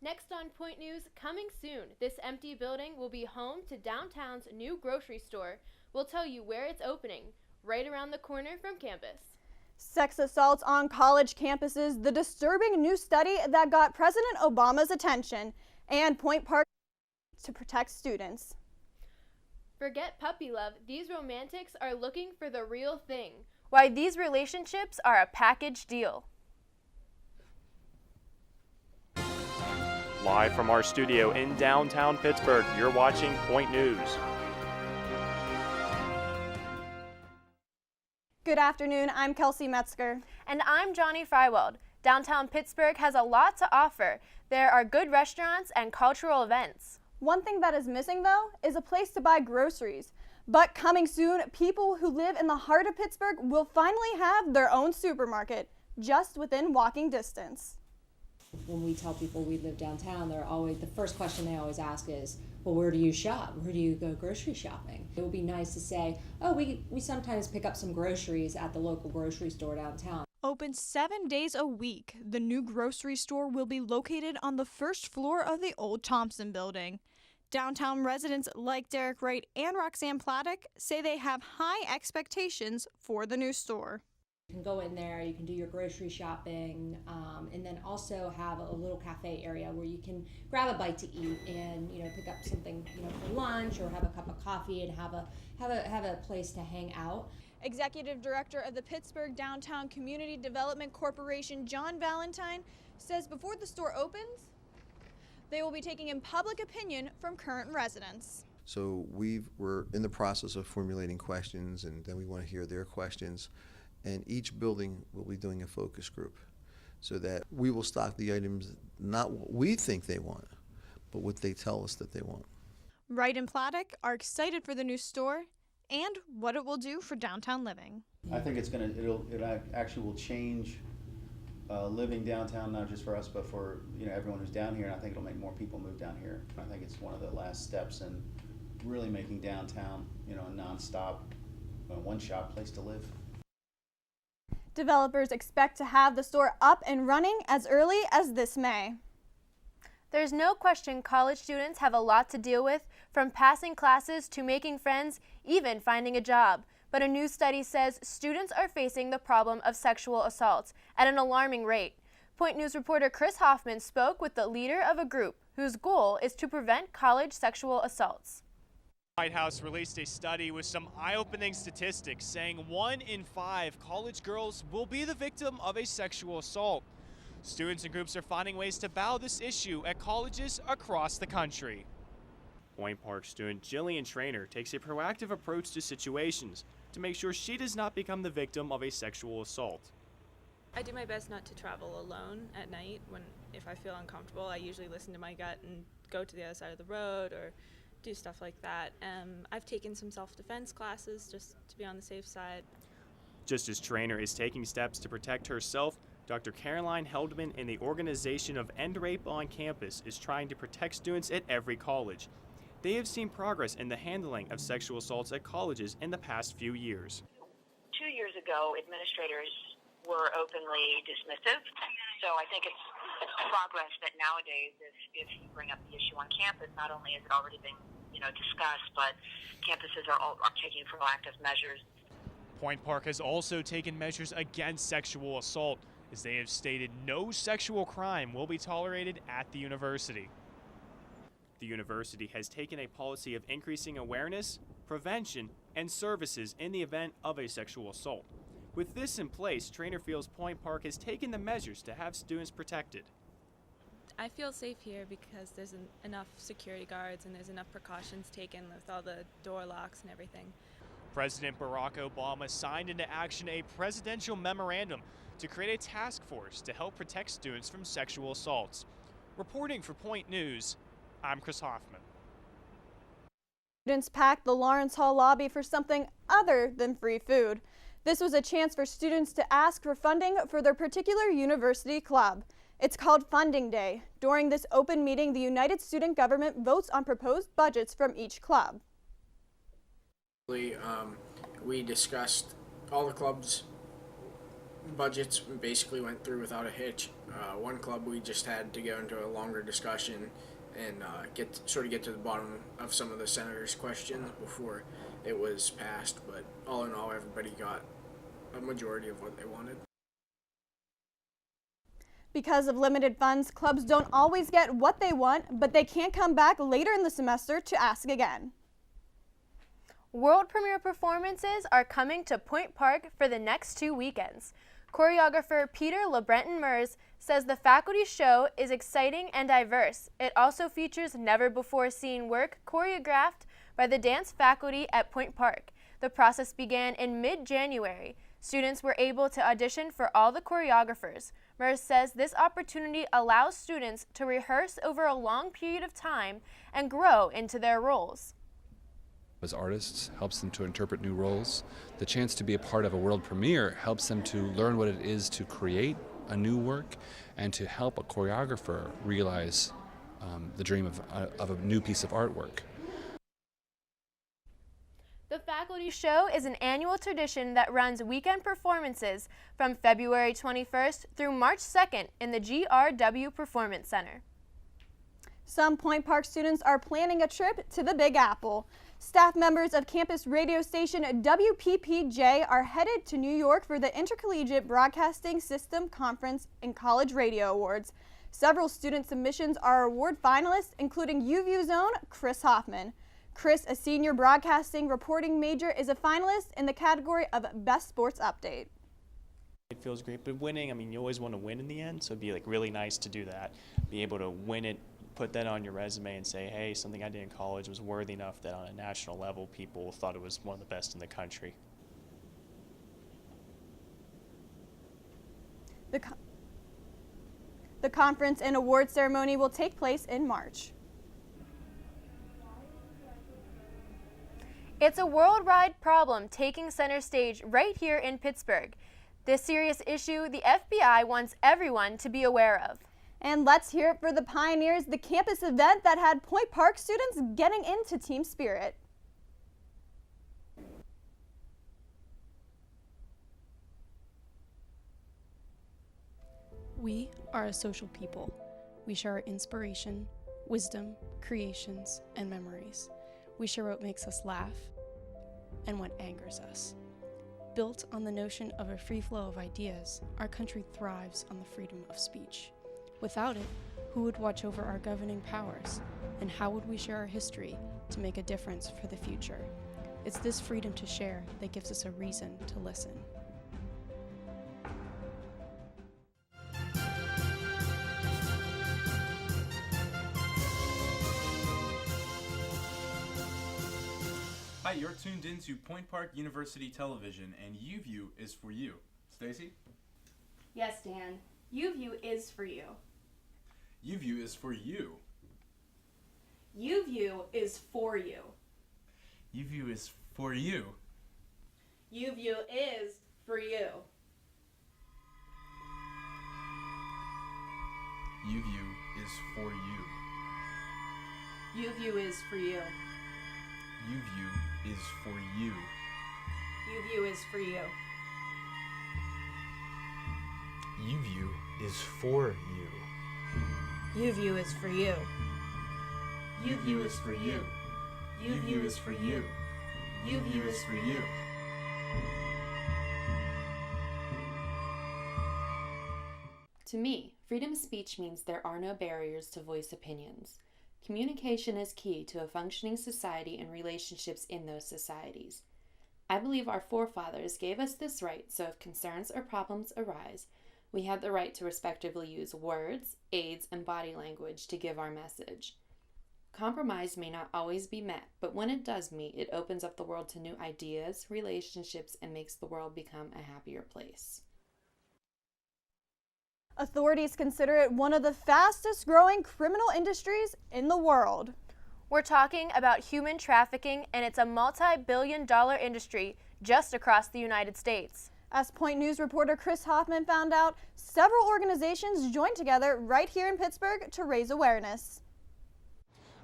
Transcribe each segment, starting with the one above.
Next on Point News, coming soon, this empty building will be home to downtown's new grocery store. We'll tell you where it's opening, right around the corner from campus. Sex assaults on college campuses, the disturbing new study that got President Obama's attention, and Point Park to protect students. Forget puppy love, these romantics are looking for the real thing. Why these relationships are a package deal. Live from our studio in downtown Pittsburgh, you're watching Point News. Good afternoon, I'm Kelsey Metzger. And I'm Johnny Frywald. Downtown Pittsburgh has a lot to offer. There are good restaurants and cultural events. One thing that is missing, though, is a place to buy groceries. But coming soon, people who live in the heart of Pittsburgh will finally have their own supermarket, just within walking distance. When we tell people we live downtown, the first question they always ask is, well, where do you shop? Where do you go grocery shopping? It would be nice to say, oh, we sometimes pick up some groceries at the local grocery store downtown. Open 7 days a week, the new grocery store will be located on the first floor of the old Thompson building. Downtown residents like Derek Wright and Roxanne Platic say they have high expectations for the new store. You can go in there, you can do your grocery shopping, and then also have a little cafe area where you can grab a bite to eat and pick up something for lunch or have a cup of coffee and have a place to hang out. Executive Director of the Pittsburgh Downtown Community Development Corporation, John Valentine, says before the store opens, they will be taking in public opinion from current residents. So we're in the process of formulating questions, and then we want to hear their questions. And each building will be doing a focus group so that we will stock the items, not what we think they want, but what they tell us that they want. Wright and Platic are excited for the new store and what it will do for downtown living. I think it actually will change living downtown, not just for us, but for everyone who's down here. And I think it'll make more people move down here. I think it's one of the last steps in really making downtown, a nonstop, one-shop place to live. Developers expect to have the store up and running as early as this May. There's no question college students have a lot to deal with, from passing classes to making friends, even finding a job. But a new study says students are facing the problem of sexual assaults at an alarming rate. Point News reporter Chris Hoffman spoke with the leader of a group whose goal is to prevent college sexual assaults. The White House released a study with some eye-opening statistics saying 1 in 5 college girls will be the victim of a sexual assault. Students and groups are finding ways to battle this issue at colleges across the country. Point Park student Jillian Trainer takes a proactive approach to situations to make sure she does not become the victim of a sexual assault. I do my best not to travel alone at night. If I feel uncomfortable, I usually listen to my gut and go to the other side of the road or do stuff like that. I've taken some self-defense classes just to be on the safe side. Just as Trainer is taking steps to protect herself, Dr. Caroline Heldman and the organization of End Rape on Campus is trying to protect students at every college. They have seen progress in the handling of sexual assaults at colleges in the past few years. 2 years ago, administrators were openly dismissive, so I think it's progress that nowadays, if you bring up the issue on campus, not only has it already been discussed, but campuses are taking proactive measures. Point Park has also taken measures against sexual assault, as they have stated no sexual crime will be tolerated at the university. The university has taken a policy of increasing awareness, prevention, and services in the event of a sexual assault. With this in place, Trainer feels Point Park has taken the measures to have students protected. I feel safe here because there's enough security guards and there's enough precautions taken with all the door locks and everything. President Barack Obama signed into action a presidential memorandum to create a task force to help protect students from sexual assaults. Reporting for Point News, I'm Chris Hoffman. Students packed the Lawrence Hall lobby for something other than free food. This was a chance for students to ask for funding for their particular university club. It's called Funding Day. During this open meeting, the United Student Government votes on proposed budgets from each club. We discussed all the clubs' budgets basically went through without a hitch. One club we just had to go into a longer discussion and get to the bottom of some of the senators' questions before it was passed. But all in all, everybody got a majority of what they wanted. Because of limited funds, clubs don't always get what they want, but they can come back later in the semester to ask again. World premiere performances are coming to Point Park for the next 2 weekends. Choreographer Peter LeBreton-Mers says the faculty show is exciting and diverse. It also features never-before-seen work choreographed by the dance faculty at Point Park. The process began in mid-January. Students were able to audition for all the choreographers. Mers says this opportunity allows students to rehearse over a long period of time and grow into their roles. As artists, helps them to interpret new roles. The chance to be a part of a world premiere helps them to learn what it is to create a new work and to help a choreographer realize the dream of a new piece of artwork. The faculty show is an annual tradition that runs weekend performances from February 21st through March 2nd in the GRW Performance Center. Some Point Park students are planning a trip to the Big Apple. Staff members of campus radio station WPPJ are headed to New York for the Intercollegiate Broadcasting System Conference and College Radio Awards. Several student submissions are award finalists, including UVU's own Chris Hoffman. Chris, a senior broadcasting reporting major, is a finalist in the category of Best Sports Update. It feels great, but winning, I mean, you always want to win in the end, so it'd be like really nice to do that, be able to win it, put that on your resume and say, hey, something I did in college was worthy enough that on a national level people thought it was one of the best in the country. The conference and award ceremony will take place in March. It's a worldwide problem taking center stage right here in Pittsburgh. This serious issue the FBI wants everyone to be aware of. And let's hear it for the Pioneers, the campus event that had Point Park students getting into team spirit. We are a social people. We share our inspiration, wisdom, creations, and memories. We share what makes us laugh and what angers us. Built on the notion of a free flow of ideas, our country thrives on the freedom of speech. Without it, who would watch over our governing powers? And how would we share our history to make a difference for the future? It's this freedom to share that gives us a reason to listen. Hi, you're tuned into Point Park University Television, and UView is for you. Stacy? Yes, Dan. UView is for you. UView is for you. UView is for you. UView is for you. UView is for you. UView is for you. UView is for you. UView is for you. UView is for you. UView is for you. UView is for you. UView is for you. UView is for you. UView is for you. To me, freedom of speech means there are no barriers to voice opinions. Communication is key to a functioning society and relationships in those societies. I believe our forefathers gave us this right, so if concerns or problems arise, we have the right to respectively use words, aids, and body language to give our message. Compromise may not always be met, but when it does meet, it opens up the world to new ideas, relationships, and makes the world become a happier place. Authorities consider it one of the fastest growing criminal industries in the world. We're talking about human trafficking, and it's a multi-billion-dollar industry just across the United States. As Point News reporter Chris Hoffman found out, several organizations joined together right here in Pittsburgh to raise awareness.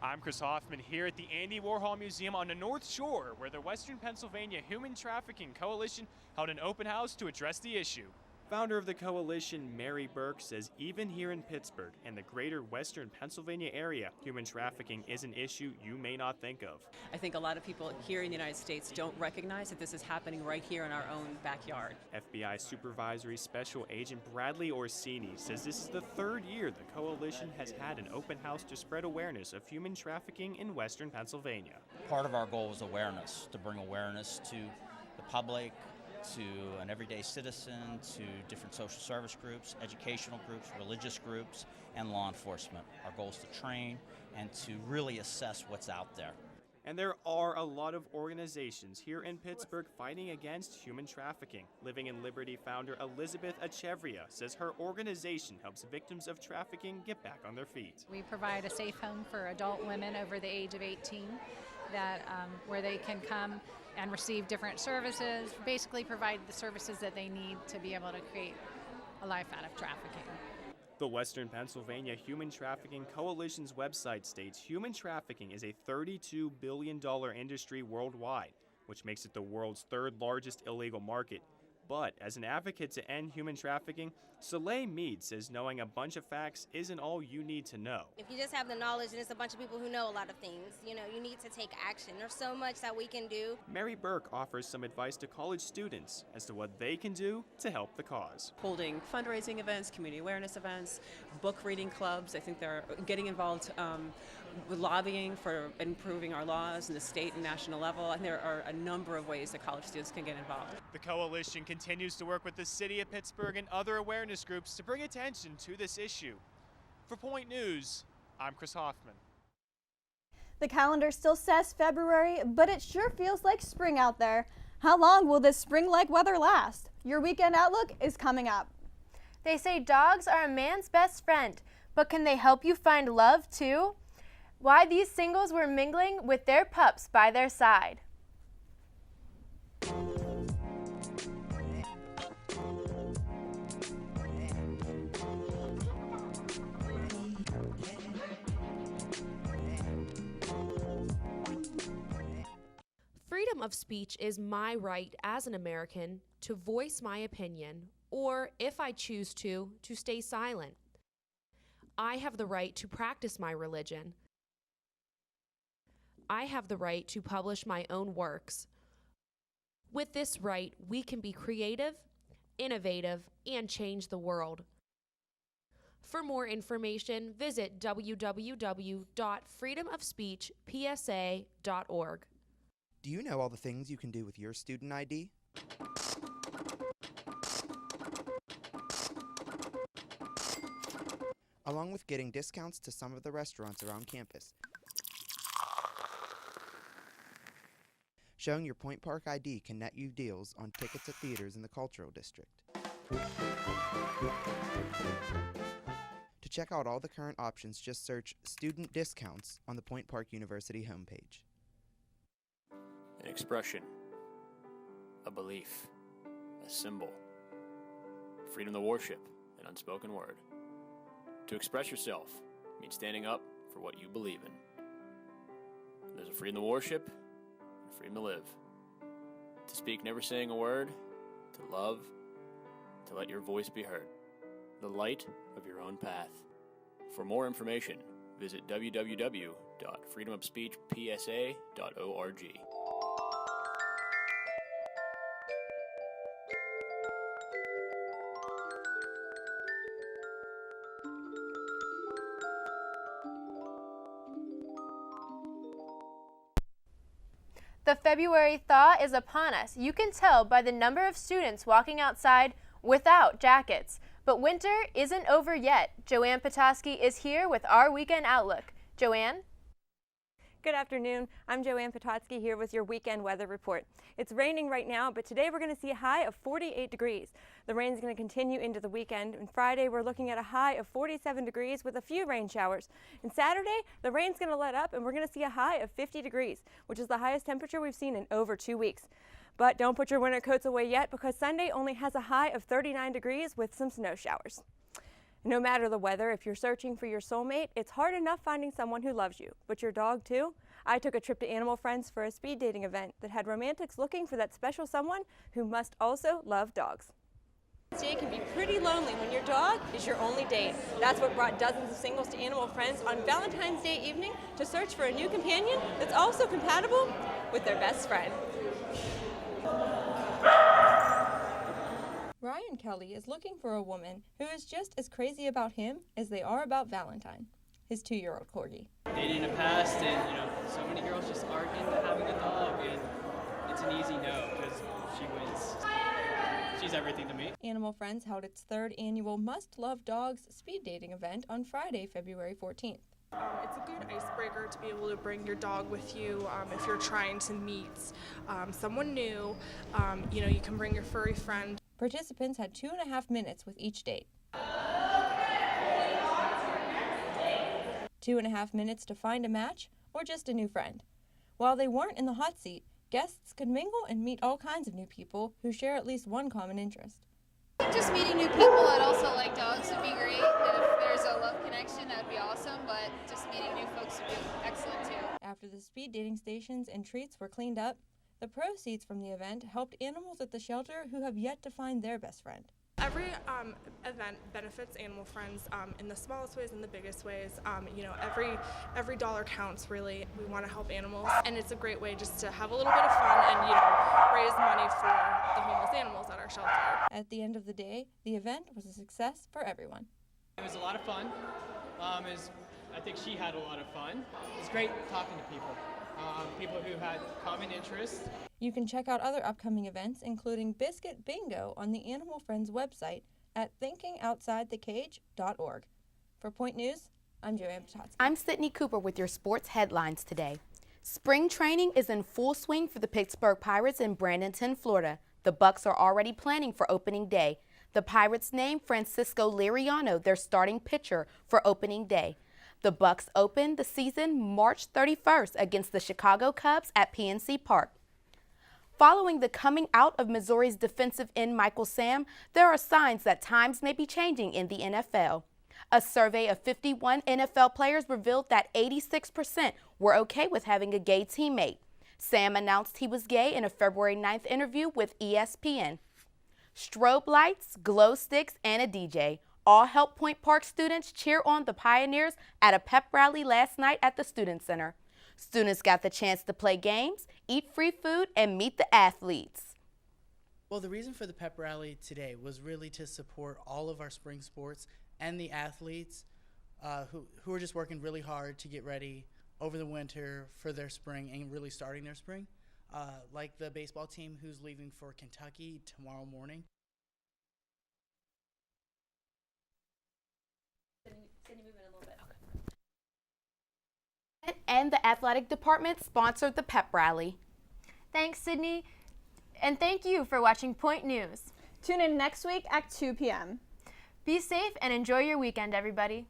I'm Chris Hoffman here at the Andy Warhol Museum on the North Shore, where the Western Pennsylvania Human Trafficking Coalition held an open house to address the issue. Founder of the coalition, Mary Burke, says even here in Pittsburgh and the greater western Pennsylvania area, human trafficking is an issue you may not think of. I think a lot of people here in the United States don't recognize that this is happening right here in our own backyard. FBI Supervisory Special Agent Bradley Orsini says this is the third year the coalition has had an open house to spread awareness of human trafficking in western Pennsylvania. Part of our goal is awareness, to bring awareness to the public, to an everyday citizen, to different social service groups, educational groups, religious groups, and law enforcement. Our goal is to train and to really assess what's out there. And there are a lot of organizations here in Pittsburgh fighting against human trafficking. Living in Liberty founder Elizabeth Echevria says her organization helps victims of trafficking get back on their feet. We provide a safe home for adult women over the age of 18 that where they can come and receive different services, basically provide the services that they need to be able to create a life out of trafficking. The Western Pennsylvania Human Trafficking Coalition's website states human trafficking is a $32 billion industry worldwide, which makes it the world's third largest illegal market. But as an advocate to end human trafficking, Soleil Mead says knowing a bunch of facts isn't all you need to know. If you just have the knowledge and it's a bunch of people who know a lot of things, you need to take action. There's so much that we can do. Mary Burke offers some advice to college students as to what they can do to help the cause. Holding fundraising events, community awareness events, book reading clubs. I think they're getting involved with lobbying for improving our laws in the state and national level, and there are a number of ways that college students can get involved. The coalition continues to work with the city of Pittsburgh and other awareness groups to bring attention to this issue. For Point News, I'm Chris Hoffman. The calendar still says February, but it sure feels like spring out there. How long will this spring-like weather last? Your weekend outlook is coming up. They say dogs are a man's best friend, but can they help you find love too? Why these singles were mingling with their pups by their side. Freedom of speech is my right as an American to voice my opinion, or if I choose to stay silent. I have the right to practice my religion. I have the right to publish my own works. With this right, we can be creative, innovative, and change the world. For more information, visit www.freedomofspeechpsa.org. Do you know all the things you can do with your student ID? Along with getting discounts to some of the restaurants around campus. Showing your Point Park ID can net you deals on tickets at theaters in the Cultural District. To check out all the current options, just search Student Discounts on the Point Park University homepage. An expression, a belief, a symbol, freedom to worship, an unspoken word. To express yourself means standing up for what you believe in. There's a freedom to worship, and a freedom to live. To speak never saying a word, to love, to let your voice be heard. The light of your own path. For more information, visit www.freedomofspeechpsa.org. The February thaw is upon us. You can tell by the number of students walking outside without jackets. But winter isn't over yet. Joanne Petoskey is here with our weekend outlook. Joanne? Good afternoon. I'm Joanne Petoskey here with your weekend weather report. It's raining right now, but today we're going to see a high of 48 degrees. The rain is going to continue into the weekend. And Friday, we're looking at a high of 47 degrees with a few rain showers. And Saturday, the rain's going to let up and we're going to see a high of 50 degrees, which is the highest temperature we've seen in over 2 weeks. But don't put your winter coats away yet because Sunday only has a high of 39 degrees with some snow showers. No matter the weather, if you're searching for your soulmate, it's hard enough finding someone who loves you. But your dog too? I took a trip to Animal Friends for a speed dating event that had romantics looking for that special someone who must also love dogs. Day can be pretty lonely when your dog is your only date. That's what brought dozens of singles to Animal Friends on Valentine's Day evening to search for a new companion that's also compatible with their best friend. Ryan Kelly is looking for a woman who is just as crazy about him as they are about Valentine, his 2-year-old corgi. Dated in the past, and so many girls just aren't into having a dog, and it's an easy no because she wins. She's everything to me. Animal Friends held its 3rd annual Must Love Dogs speed dating event on Friday, February 14th. It's a good icebreaker to be able to bring your dog with you if you're trying to meet someone new. You can bring your furry friend. Participants had 2.5 minutes with each date. 2.5 minutes to find a match or just a new friend. While they weren't in the hot seat, guests could mingle and meet all kinds of new people who share at least one common interest. Just meeting new people that also like dogs would be great. If there's a love connection, that would be awesome, but just meeting new folks would be excellent too. After the speed dating stations and treats were cleaned up, the proceeds from the event helped animals at the shelter who have yet to find their best friend. Every event benefits Animal Friends in the smallest ways and the biggest ways. Every dollar counts, really. We want to help animals, and it's a great way just to have a little bit of fun and raise money for the homeless animals at our shelter. At the end of the day, the event was a success for everyone. It was a lot of fun. I think she had a lot of fun. It was great talking to people. People who had common interests. You can check out other upcoming events, including Biscuit Bingo, on the Animal Friends website at thinkingoutsidethecage.org. For Point News, I'm Joanne Patotsky. I'm Sydney Cooper with your sports headlines today. Spring training is in full swing for the Pittsburgh Pirates in Bradenton, Florida. The Bucks are already planning for opening day. The Pirates named Francisco Liriano their starting pitcher for opening day. The Bucks opened the season March 31st against the Chicago Cubs at PNC Park. Following the coming out of Missouri's defensive end Michael Sam, there are signs that times may be changing in the NFL. A survey of 51 NFL players revealed that 86% were okay with having a gay teammate. Sam announced he was gay in a February 9th interview with ESPN. Strobe lights, glow sticks, and a DJ all helped Point Park students cheer on the Pioneers at a pep rally last night at the Student Center. Students got the chance to play games, eat free food, and meet the athletes. Well, the reason for the pep rally today was really to support all of our spring sports and the athletes who are just working really hard to get ready over the winter for their spring and really starting their spring. Like the baseball team who's leaving for Kentucky tomorrow morning. And the athletic department sponsored the pep rally. Thanks, Sydney. And thank you for watching Point News. Tune in next week at 2 p.m. Be safe and enjoy your weekend, everybody.